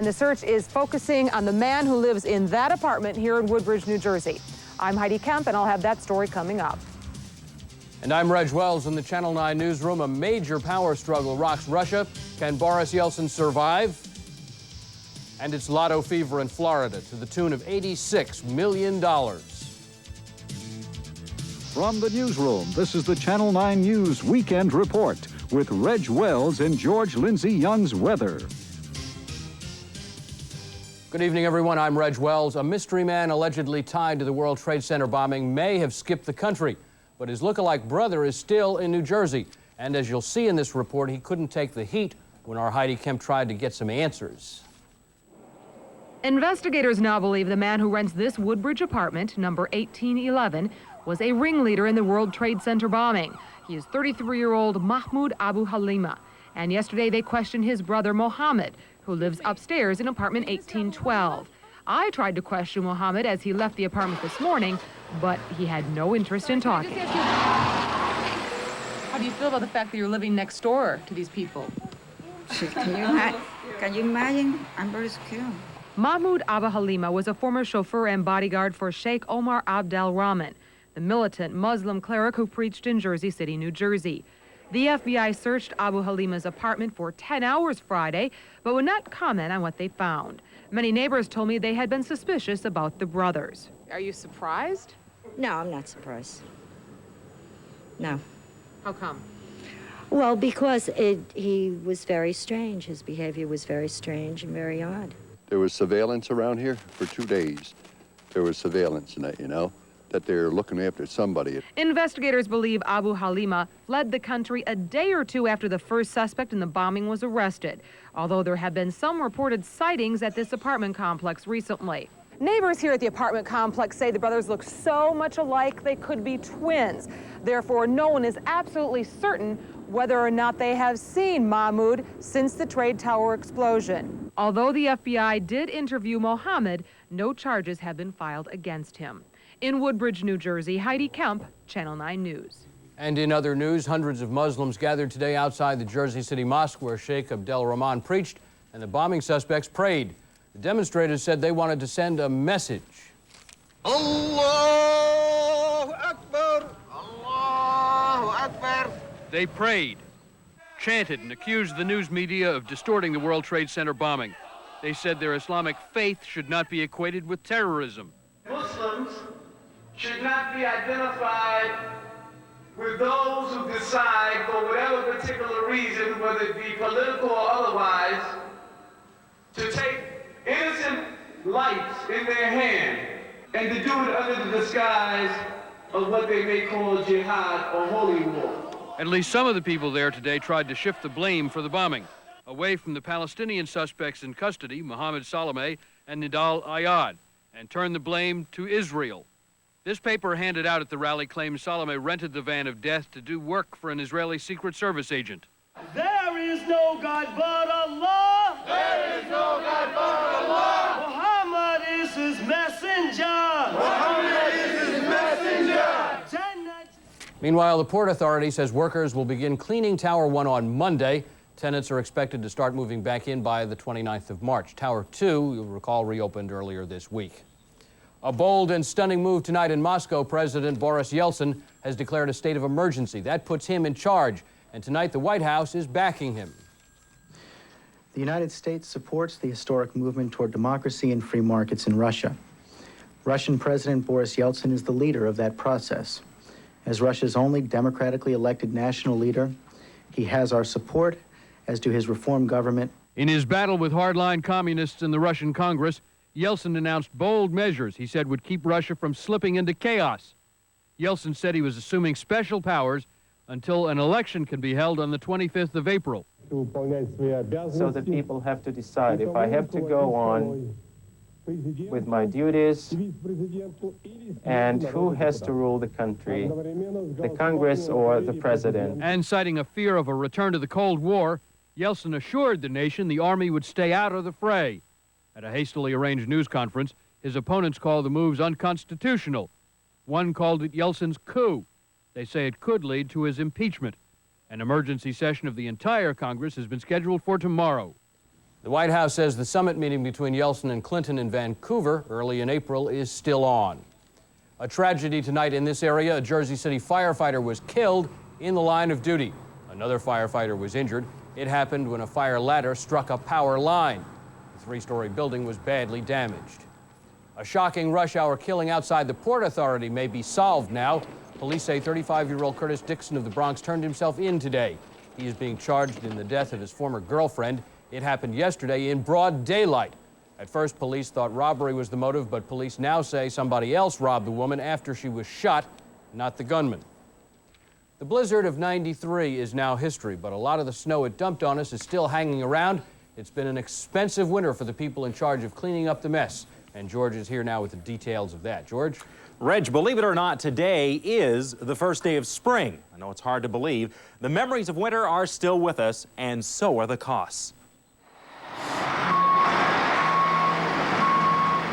And the search is focusing on the man who lives in that apartment here in Woodbridge, New Jersey. I'm Heidi Kemp, and I'll have that story coming up. And I'm Reg Wells in the Channel 9 newsroom. A major power struggle rocks Russia. Can Boris Yeltsin survive? And it's lotto fever in Florida to the tune of $86 million. From the newsroom, this is the Channel 9 News Weekend Report with Reg Wells and George Lindsay Young's weather. Good evening, everyone. I'm Reg Wells. A mystery man allegedly tied to the World Trade Center bombing may have skipped the country, but his look-alike brother is still in New Jersey. And as you'll see in this report, he couldn't take the heat when our Heidi Kemp tried to get some answers. Investigators now believe the man who rents this Woodbridge apartment, number 1811, was a ringleader in the World Trade Center bombing. He is 33-year-old Mahmoud Abu Halima. And yesterday they questioned his brother Mohammed, who lives upstairs in apartment 1812. I tried to question Mohammed as he left the apartment this morning, but he had no interest in talking. How do you feel about the fact that you're living next door to these people? Can you imagine? I'm very scared. Mahmoud Abu Halima was a former chauffeur and bodyguard for Sheikh Omar Abdel Rahman, the militant Muslim cleric who preached in Jersey City, New Jersey. The FBI searched Abu Halima's apartment for 10 hours Friday, but would not comment on what they found. Many neighbors told me they had been suspicious about the brothers. Are you surprised? No, I'm not surprised. No. How come? Well, because he was very strange. His behavior was very strange and very odd. There was surveillance around here for 2 days. There was surveillance in that, that they're looking after somebody. Investigators believe Abu Halima fled the country a day or two after the first suspect in the bombing was arrested, although there have been some reported sightings at this apartment complex recently. Neighbors here at the apartment complex say the brothers look so much alike they could be twins. Therefore, no one is absolutely certain whether or not they have seen Mahmoud since the trade tower explosion. Although the FBI did interview Mohammed, no charges have been filed against him. In Woodbridge, New Jersey, Heidi Kemp, Channel 9 News. And in other news, hundreds of Muslims gathered today outside the Jersey City Mosque where Sheikh Abdel Rahman preached, and the bombing suspects prayed. The demonstrators said they wanted to send a message. Allahu Akbar! Allahu Akbar! They prayed, chanted, and accused the news media of distorting the World Trade Center bombing. They said their Islamic faith should not be equated with terrorism. Muslims should not be identified with those who decide, for whatever particular reason, whether it be political or otherwise, to take innocent lives in their hand and to do it under the disguise of what they may call jihad or holy war. At least some of the people there today tried to shift the blame for the bombing away from the Palestinian suspects in custody, Mohammed Salameh and Nidal Ayad, and turn the blame to Israel. This paper handed out at the rally claims Salameh rented the van of death to do work for an Israeli Secret Service agent. There is no God but Allah. There is no God but Allah. Muhammad is his messenger. Muhammad is his messenger. Meanwhile, the Port Authority says workers will begin cleaning Tower 1 on Monday. Tenants are expected to start moving back in by the 29th of March. Tower 2, you'll recall, reopened earlier this week. A bold and stunning move tonight in Moscow. President Boris Yeltsin has declared a state of emergency. That puts him in charge. And tonight, the White House is backing him. The United States supports the historic movement toward democracy and free markets in Russia. Russian President Boris Yeltsin is the leader of that process. As Russia's only democratically elected national leader, he has our support, as do his reform government. In his battle with hardline communists in the Russian Congress, Yeltsin announced bold measures he said would keep Russia from slipping into chaos. Yeltsin said he was assuming special powers until an election can be held on the 25th of April. So the people have to decide if I have to go on with my duties and who has to rule the country, the Congress or the president. And citing a fear of a return to the Cold War, Yeltsin assured the nation the army would stay out of the fray. At a hastily arranged news conference, his opponents called the moves unconstitutional. One called it Yeltsin's coup. They say it could lead to his impeachment. An emergency session of the entire Congress has been scheduled for tomorrow. The White House says the summit meeting between Yeltsin and Clinton in Vancouver early in April is still on. A tragedy tonight in this area. A Jersey City firefighter was killed in the line of duty. Another firefighter was injured. It happened when a fire ladder struck a power line. The three-story building was badly damaged. A shocking rush hour killing outside the Port Authority may be solved now. Police say 35-year-old Curtis Dixon of the Bronx turned himself in today. He is being charged in the death of his former girlfriend. It happened yesterday in broad daylight. At first, police thought robbery was the motive, but police now say somebody else robbed the woman after she was shot, not the gunman. The blizzard of '93 is now history, but a lot of the snow it dumped on us is still hanging around. It's been an expensive winter for the people in charge of cleaning up the mess. And George is here now with the details of that. George? Reg, believe it or not, today is the first day of spring. I know it's hard to believe. The memories of winter are still with us, and so are the costs.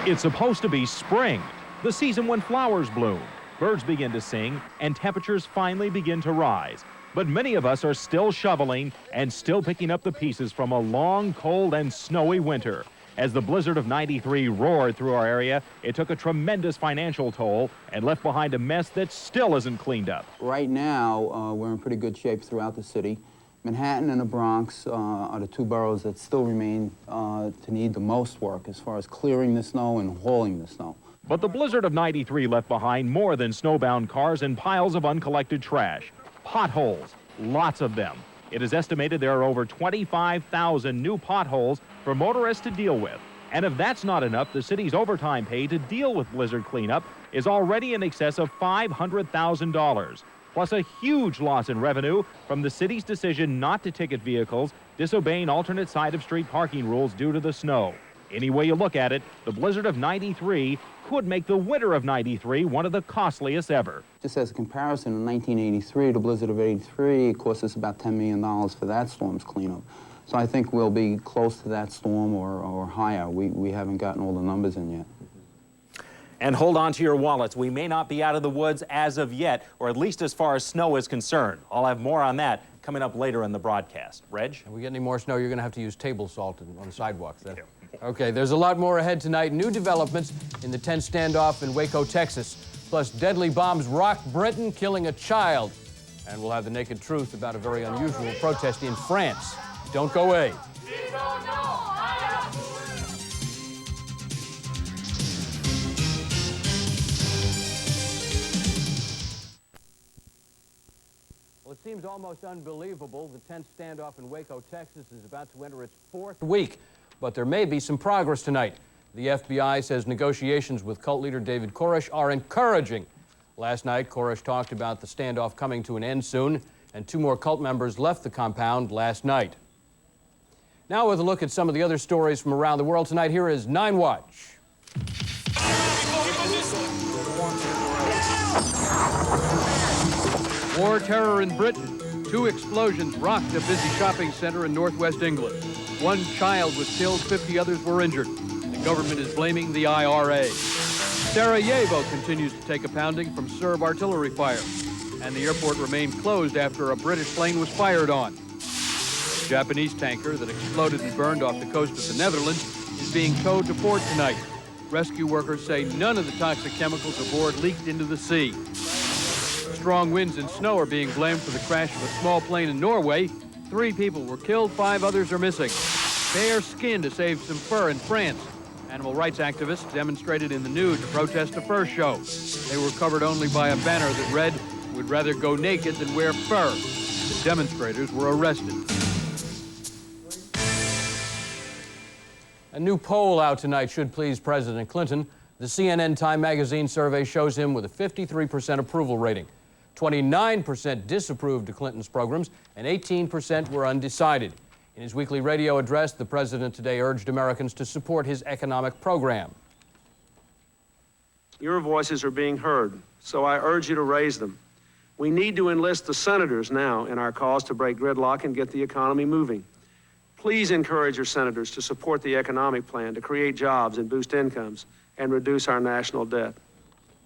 It's supposed to be spring, the season when flowers bloom, birds begin to sing, and temperatures finally begin to rise. But many of us are still shoveling and still picking up the pieces from a long, cold, and snowy winter. As the blizzard of '93 roared through our area, it took a tremendous financial toll and left behind a mess that still isn't cleaned up. Right now, we're in pretty good shape throughout the city. Manhattan and the Bronx are the two boroughs that still remain to need the most work as far as clearing the snow and hauling the snow. But the blizzard of '93 left behind more than snowbound cars and piles of uncollected trash. Potholes, lots of them. It is estimated there are over 25,000 new potholes for motorists to deal with. And if that's not enough, the city's overtime pay to deal with blizzard cleanup is already in excess of $500,000. Plus a huge loss in revenue from the city's decision not to ticket vehicles disobeying alternate side of street parking rules due to the snow. Any way you look at it, the blizzard of '93 could make the winter of '93 one of the costliest ever. Just as a comparison, in 1983, the blizzard of '83 cost us about $10 million for that storm's cleanup. So I think we'll be close to that storm or higher. We haven't gotten all the numbers in yet. And hold on to your wallets. We may not be out of the woods as of yet, or at least as far as snow is concerned. I'll have more on that coming up later in the broadcast. Reg? If we get any more snow, you're going to have to use table salt on the sidewalks. Okay, there's a lot more ahead tonight. New developments in the tense standoff in Waco, Texas. Plus, deadly bombs rock Britain, killing a child. And we'll have the naked truth about a very unusual protest in France. Don't go away. Well, it seems almost unbelievable. The tense standoff in Waco, Texas is about to enter its fourth week. But there may be some progress tonight. The FBI says negotiations with cult leader David Koresh are encouraging. Last night, Koresh talked about the standoff coming to an end soon, and 2 more cult members left the compound last night. Now with a look at some of the other stories from around the world tonight, here is 9 Watch. War terror in Britain. 2 explosions rocked a busy shopping center in northwest England. 1 child was killed, 50 others were injured. The government is blaming the IRA. Sarajevo continues to take a pounding from Serb artillery fire. And the airport remained closed after a British plane was fired on. A Japanese tanker that exploded and burned off the coast of the Netherlands is being towed to port tonight. Rescue workers say none of the toxic chemicals aboard leaked into the sea. Strong winds and snow are being blamed for the crash of a small plane in Norway. 3 people were killed, 5 others are missing. Bare skin to save some fur in France. Animal rights activists demonstrated in the nude to protest a fur show. They were covered only by a banner that read, "Would rather go naked than wear fur." The demonstrators were arrested. A new poll out tonight should please President Clinton. The CNN Time magazine survey shows him with a 53% approval rating. 29% disapproved of Clinton's programs, and 18% were undecided. In his weekly radio address, the president today urged Americans to support his economic program. Your voices are being heard, so I urge you to raise them. We need to enlist the senators now in our cause to break gridlock and get the economy moving. Please encourage your senators to support the economic plan to create jobs and boost incomes and reduce our national debt.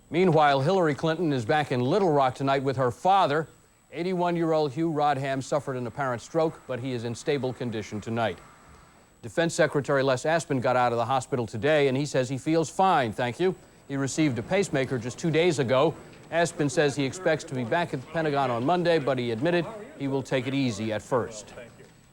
Meanwhile, Hillary Clinton is back in Little Rock tonight with her father. 81-year-old Hugh Rodham suffered an apparent stroke, but he is in stable condition tonight. Defense Secretary Les Aspin got out of the hospital today, and he says he feels fine, thank you. He received a pacemaker just 2 days ago. Aspin says he expects to be back at the Pentagon on Monday, but he admitted he will take it easy at first.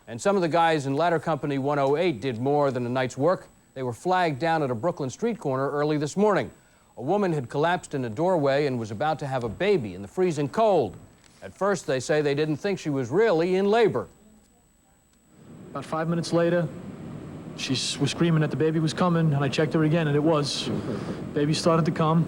And some of the guys in Ladder Company 108 did more than a night's work. They were flagged down at a Brooklyn street corner early this morning. A woman had collapsed in a doorway and was about to have a baby in the freezing cold. At first, they say they didn't think she was really in labor. About 5 minutes later, she was screaming that the baby was coming, and I checked her again, and it was. Baby started to come.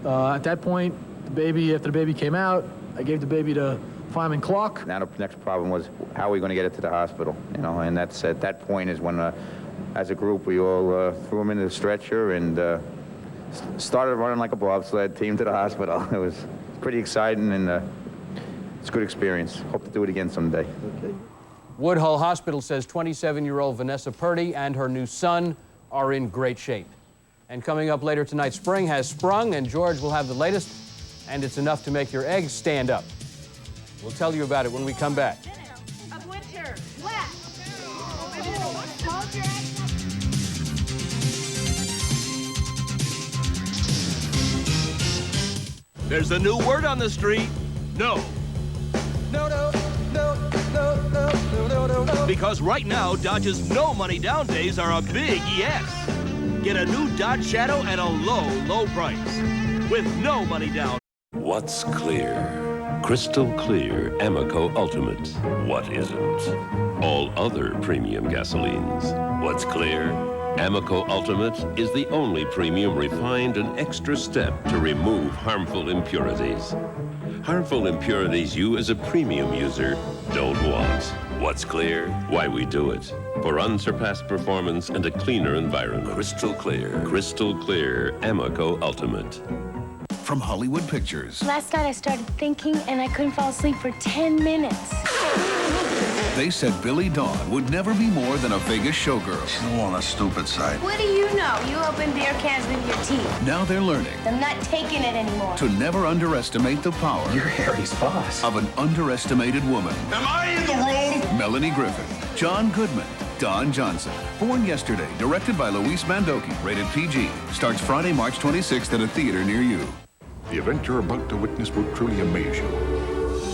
At that point, after the baby came out, I gave the baby to Fireman Clark. Now the next problem was, how are we going to get it to the hospital? You know, and that's at that point is when, as a group, we all threw him into the stretcher and started running like a bobsled team to the hospital. It was pretty exciting, and it's a good experience. Hope to do it again someday. Okay. Woodhull Hospital says 27-year-old Vanessa Purdy and her new son are in great shape. And coming up later tonight, spring has sprung, and George will have the latest, and it's enough to make your eggs stand up. We'll tell you about it when we come back. Of winter, wet. There's a new word on the street. No. No, no, no, no, no, no, no, no, no. Because right now, Dodge's no money down days are a big yes. Get a new Dodge Shadow at a low, low price. With no money down. What's clear? Crystal clear Amoco Ultimate. What isn't? All other premium gasolines. What's clear? Amoco Ultimate is the only premium refined an extra step to remove harmful impurities. Harmful impurities you as a premium user don't want. What's clear? Why we do it. For unsurpassed performance and a cleaner environment. Crystal clear Amoco Ultimate. From Hollywood Pictures. Last night I started thinking and I couldn't fall asleep for 10 minutes. They said Billy Dawn would never be more than a Vegas showgirl. She's on the stupid side. What do you know? You open beer cans with your teeth. Now they're learning I'm not taking it anymore. to never underestimate the power. You're Harry's boss. Of an underestimated woman. Am I in the room? Melanie Griffin, John Goodman, Don Johnson. Born Yesterday, directed by Luis Mandoki. Rated PG. Starts Friday, March 26th at a theater near you. The event you're about to witness will truly amaze you.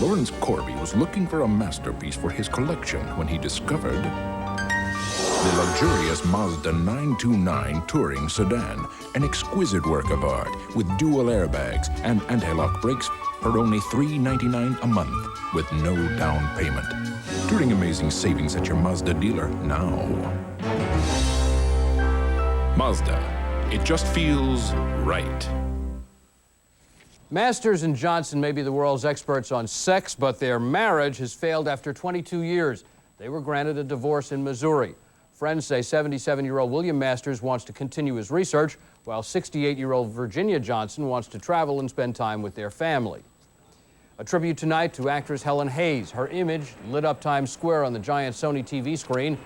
Lawrence Corby was looking for a masterpiece for his collection when he discovered the luxurious Mazda 929 touring sedan, an exquisite work of art with dual airbags and anti-lock brakes for only $399 a month with no down payment. Touring amazing savings at your Mazda dealer now. Mazda, it just feels right. Masters and Johnson may be the world's experts on sex, but their marriage has failed after 22 years. They were granted a divorce in Missouri. Friends say 77-year-old William Masters wants to continue his research, while 68-year-old Virginia Johnson wants to travel and spend time with their family. A tribute tonight to actress Helen Hayes. Her image lit up Times Square on the giant Sony TV screen.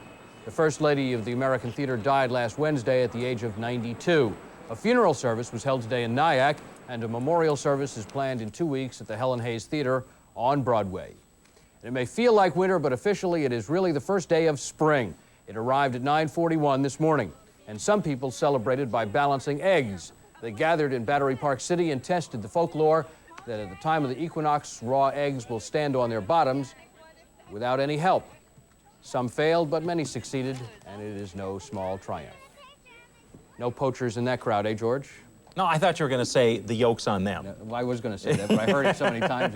The First Lady of the American Theater died last Wednesday at the age of 92. A funeral service was held today in Nyack, and a memorial service is planned in 2 weeks at the Helen Hayes Theater on Broadway. And it may feel like winter, but officially it is really the first day of spring. It arrived at 9:41 this morning, and some people celebrated by balancing eggs. They gathered in Battery Park City and tested the folklore that at the time of the equinox, raw eggs will stand on their bottoms without any help. Some failed, but many succeeded, and it is no small triumph. No poachers in that crowd, eh, George? No, I thought you were going to say the yoke's on them. Well, I was going to say that, but I heard it so many times.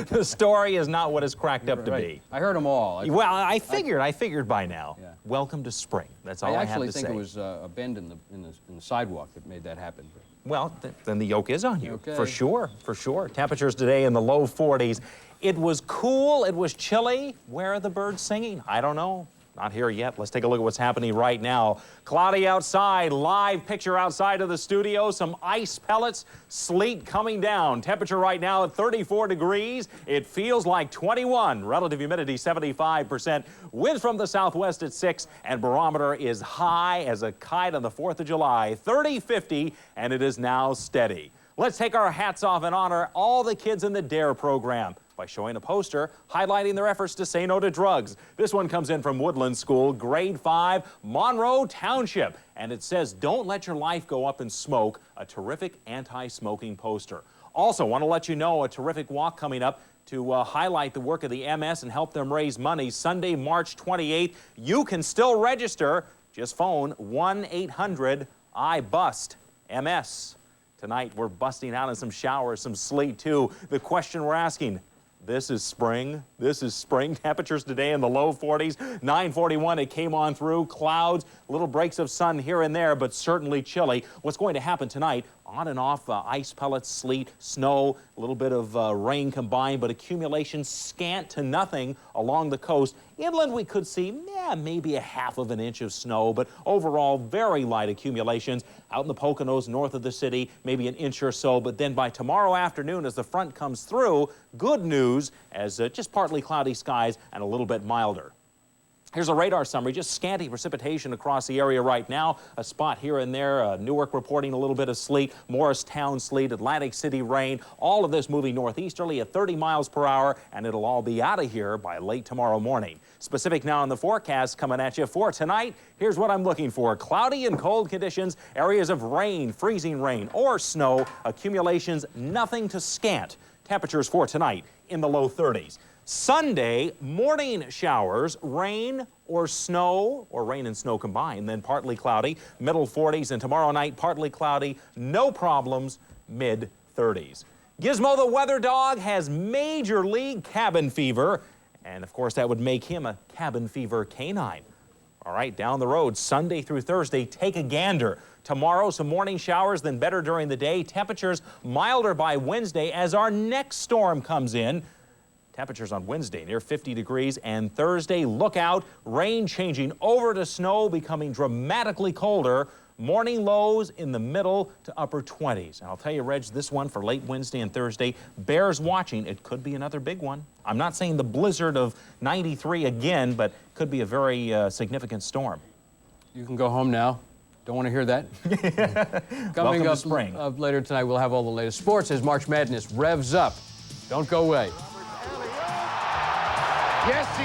The story is not what it's cracked up to be. I heard them all. Well, I figured by now. Yeah. Welcome to spring. That's all I have to say. I actually think it was a bend in the sidewalk that made that happen. Well, then the yoke is on you. Okay. For sure, for sure. Temperatures today in the low 40s. It was cool, it was chilly. Where are the birds singing? I don't know. Not here yet. Let's take a look at what's happening right now. Cloudy outside, live picture outside of the studio, some ice pellets, sleet coming down. Temperature right now at 34 degrees. It feels like 21. Relative humidity 75%. Wind from the southwest at 6, and barometer is high as a kite on the 4th of July. 30-50, and it is now steady. Let's take our hats off and honor all the kids in the DARE program. by showing a poster highlighting their efforts to say no to drugs. This one comes in from Woodland School, grade 5, Monroe Township. And it says, "Don't let your life go up in smoke," a terrific anti-smoking poster. Also, want to let you know a terrific walk coming up to highlight the work of the MS and help them raise money Sunday, March 28th. You can still register. Just phone 1-800-I-BUST-MS. Tonight, we're busting out in some showers, some sleet, too. The question we're asking, this is spring. This is spring. Temperatures today in the low 40s. 9:41, it came on through. Clouds, little breaks of sun here and there, but certainly chilly. What's going to happen tonight? On and off ice pellets, sleet, snow, a little bit of rain combined, but accumulation scant to nothing along the coast. Inland, we could see maybe a half of an inch of snow, but overall, very light accumulations. Out in the Poconos, north of the city, maybe an inch or so. But then by tomorrow afternoon, as the front comes through, good news as just partly cloudy skies and a little bit milder. Here's a radar summary, just scanty precipitation across the area right now. A spot here and there, Newark reporting a little bit of sleet, Morristown sleet, Atlantic City rain. All of this moving northeasterly at 30 miles per hour, and it'll all be out of here by late tomorrow morning. Specific now in the forecast coming at you for tonight. Here's what I'm looking for. Cloudy and cold conditions, areas of rain, freezing rain, or snow, accumulations nothing to scant. Temperatures for tonight in the low 30s. Sunday, morning showers, rain or snow, or rain and snow combined, then partly cloudy, middle 40s, and tomorrow night, partly cloudy, no problems, mid 30s. Gizmo the weather dog has major league cabin fever, and of course that would make him a cabin fever canine. All right, down the road, Sunday through Thursday, take a gander. Tomorrow, some morning showers, then better during the day. Temperatures milder by Wednesday as our next storm comes in. Temperatures on Wednesday near 50 degrees, and Thursday, look out, rain changing over to snow, becoming dramatically colder. Morning lows in the middle to upper 20s. And I'll tell you, Reg, this one for late Wednesday and Thursday bears watching. It could be another big one. I'm not saying the blizzard of 93 again, but could be a very significant storm. You can go home now. Don't want to hear that. Coming up later tonight, we'll have all the latest sports as March Madness revs up. Don't go away. Yes, he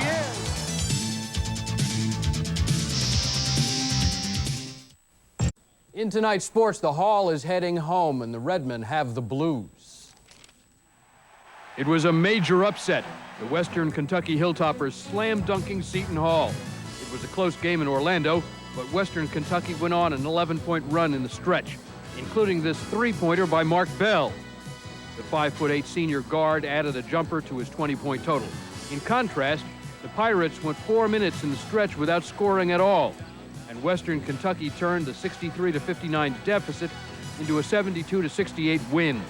is. In tonight's sports, the Hall is heading home, and the Redmen have the blues. It was a major upset. The Western Kentucky Hilltoppers slam-dunking Seton Hall. It was a close game in Orlando, but Western Kentucky went on an 11-point run in the stretch, including this three-pointer by Mark Bell. The 5'8" senior guard added a jumper to his 20-point total. In contrast, the Pirates went 4 minutes in the stretch without scoring at all, and Western Kentucky turned the 63-59 deficit into a 72-68 win.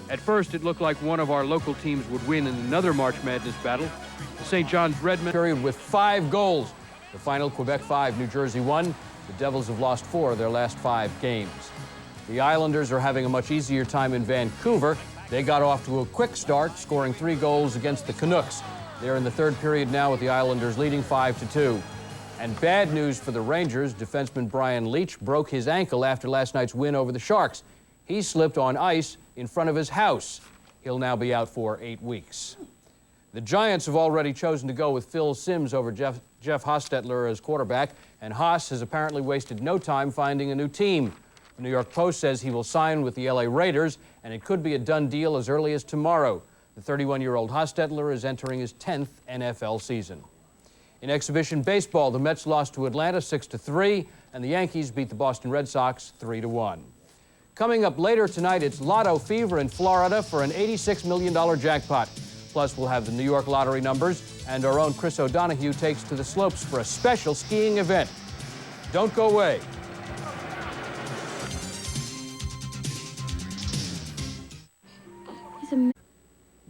At first, it looked like one of our local teams would win in another March Madness battle. The St. John's Redmen period with 5 goals. The final, Quebec 5, New Jersey 1. The Devils have lost 4 of their last 5 games. The Islanders are having a much easier time in Vancouver. They got off to a quick start, scoring 3 goals against the Canucks. They're in the third period now with the Islanders leading 5-2. And bad news for the Rangers. Defenseman Brian Leach broke his ankle after last night's win over the Sharks. He slipped on ice in front of his house. He'll now be out for 8 weeks. The Giants have already chosen to go with Phil Simms over Jeff Hostetler as quarterback, and Haas has apparently wasted no time finding a new team. The New York Post says he will sign with the LA Raiders, and it could be a done deal as early as tomorrow. The 31-year-old Hostetler is entering his 10th NFL season. In exhibition baseball, the Mets lost to Atlanta 6-3, and the Yankees beat the Boston Red Sox 3-1. Coming up later tonight, it's Lotto Fever in Florida for an $86 million jackpot. Plus, we'll have the New York lottery numbers, and our own Chris O'Donoghue takes to the slopes for a special skiing event. Don't go away.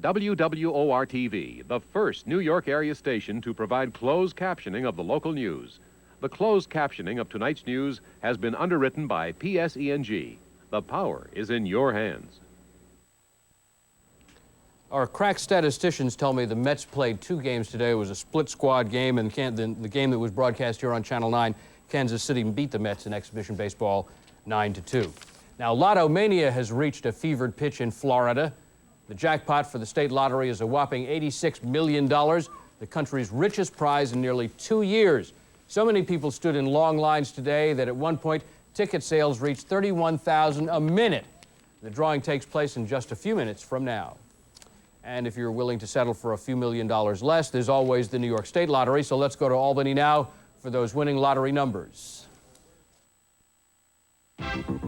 WWOR-TV, the first New York area station to provide closed captioning of the local news. The closed captioning of tonight's news has been underwritten by PSENG. The power is in your hands. Our crack statisticians tell me the Mets played 2 games today. It was a split squad game, and the game that was broadcast here on Channel 9, Kansas City beat the Mets in exhibition baseball 9-2. Now, Lotto Mania has reached a fevered pitch in Florida. The jackpot for the state lottery is a whopping $86 million, the country's richest prize in nearly 2 years. So many people stood in long lines today that at one point, ticket sales reached 31,000 a minute. The drawing takes place in just a few minutes from now. And if you're willing to settle for a few $1 million less, there's always the New York State Lottery. So let's go to Albany now for those winning lottery numbers.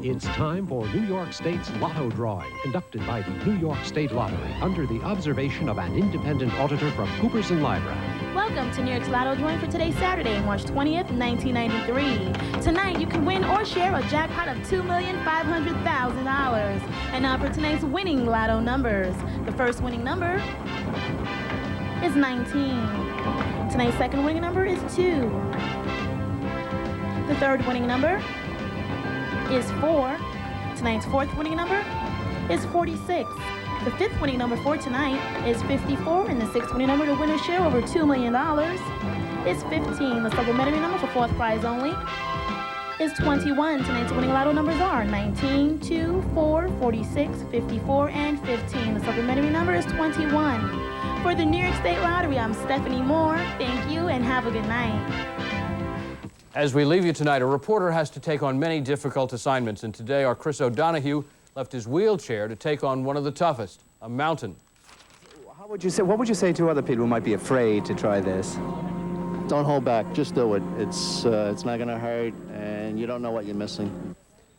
It's time for New York State's Lotto drawing, conducted by the New York State Lottery, under the observation of an independent auditor from Coopers & Lybrand. Welcome to New York's Lotto drawing for today, Saturday, March 20th, 1993. Tonight, you can win or share a jackpot of $2,500,000. And now for tonight's winning Lotto numbers. The first winning number is 19. Tonight's second winning number is 2. The third winning number is 4. Tonight's fourth winning number is 46. The fifth winning number for tonight is 54, and the sixth winning number to win or share over $2 million is 15. The supplementary number for fourth prize only is 21. Tonight's winning Lotto numbers are 19, 2, 4, 46, 54, and 15. The supplementary number is 21. For the New York State Lottery, I'm Stephanie Moore. Thank you, and have a good night. As we leave you tonight, a reporter has to take on many difficult assignments, and today our Chris O'Donoghue left his wheelchair to take on one of the toughest, a mountain. What would you say to other people who might be afraid to try this? Don't hold back, just do it. It's not gonna hurt, and you don't know what you're missing.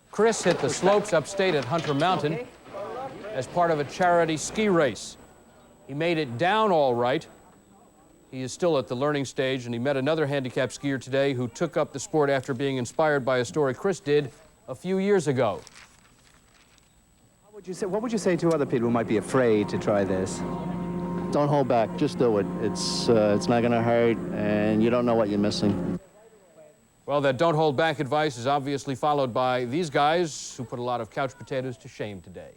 Chris hit the slopes upstate at Hunter Mountain as part of a charity ski race. He made it down all right. He is still at the learning stage, and he met another handicapped skier today who took up the sport after being inspired by a story Chris did a few years ago. What would you say to other people who might be afraid to try this? Don't hold back, just do it. It's not gonna hurt, and you don't know what you're missing. Well, that don't hold back advice is obviously followed by these guys who put a lot of couch potatoes to shame today.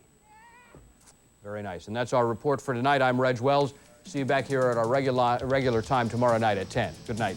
Very nice. And that's our report for tonight. I'm Reg Wells. See you back here at our regular time tomorrow night at 10. Good night.